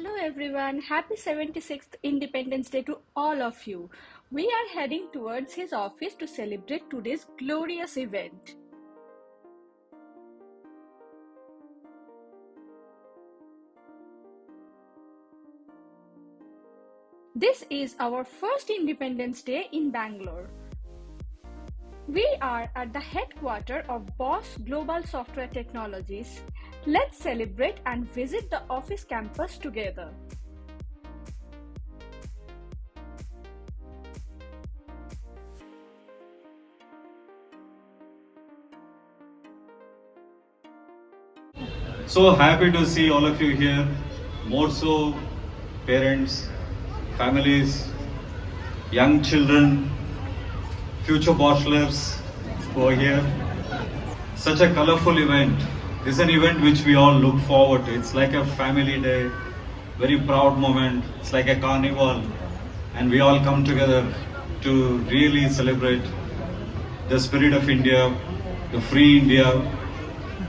Hello everyone, happy 76th Independence Day to all of you. We are heading towards his office to celebrate today's glorious event. This is our first Independence Day in Bangalore. We are at the headquarters of Bosch Global Software Technologies. Let's celebrate and visit the office campus together. So happy to see all of you here, more so parents, families, young children, future bachelors who are here. Such a colorful event. This is an event which we all look forward to. It's like a family day, very proud moment. It's like a carnival, and we all come together to really celebrate the spirit of India, the free India,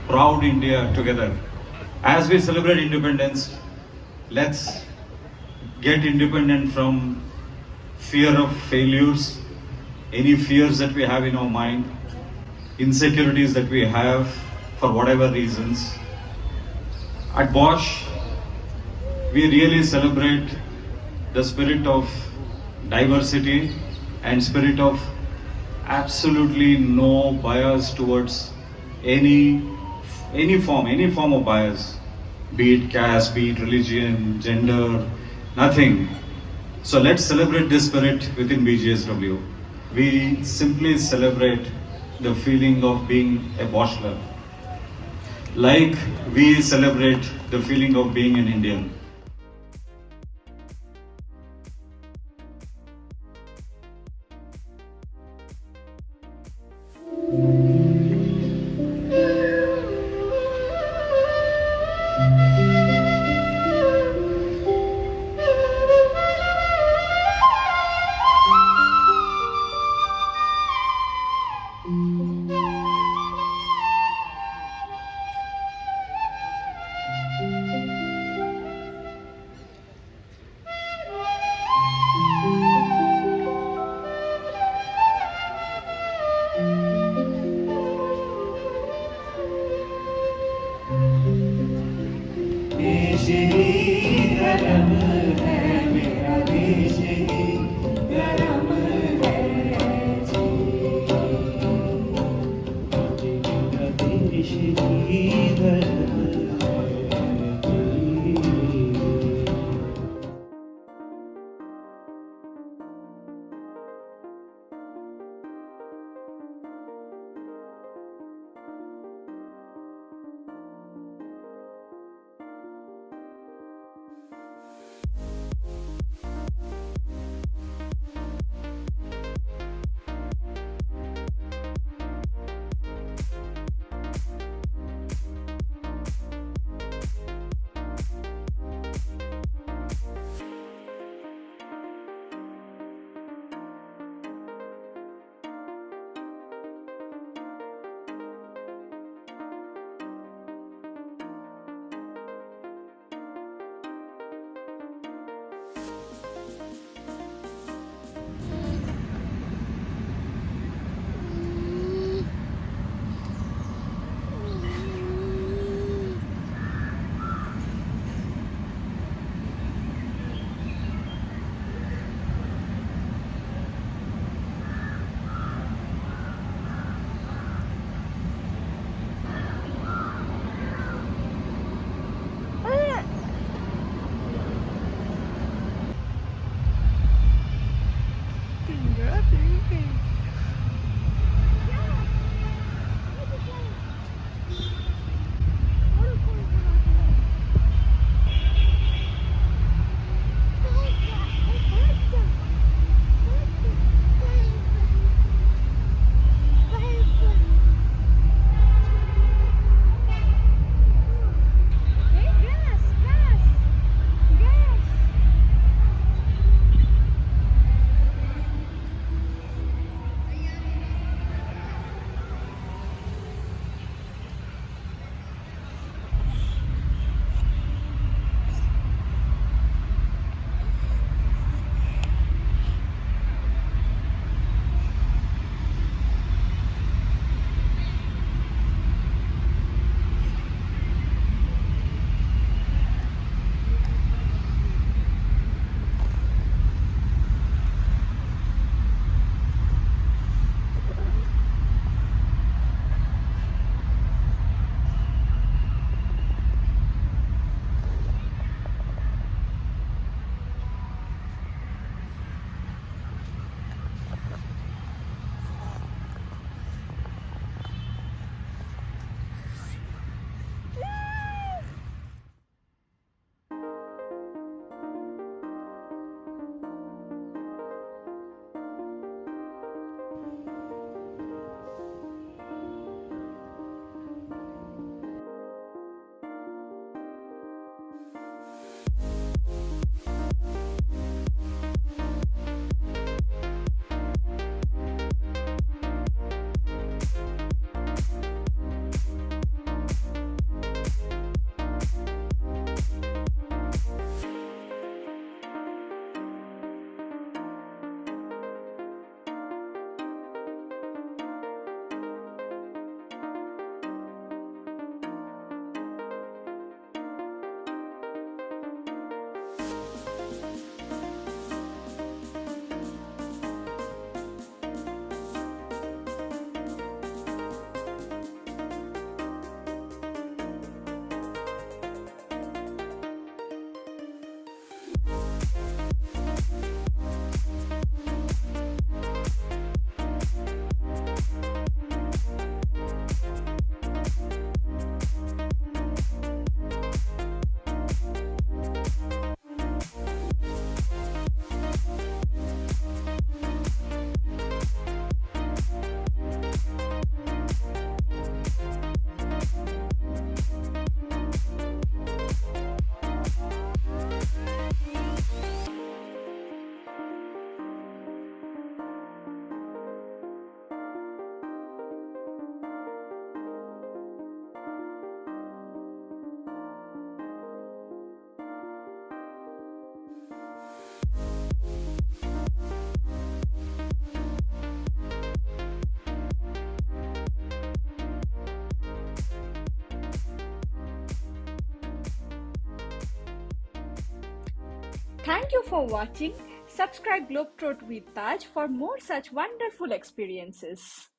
proud India together. As we celebrate independence, let's get independent from fear of failures, any fears that we have in our mind, insecurities that we have for whatever reasons. At Bosch, we really celebrate the spirit of diversity and spirit of absolutely no bias towards any form of bias, be it caste, be it religion, gender, nothing. So let's celebrate this spirit within BGSW. We simply celebrate the feeling of being a Boschler, like we celebrate the feeling of being an Indian. Thank you for watching. Subscribe Globetrot with Taj for more such wonderful experiences.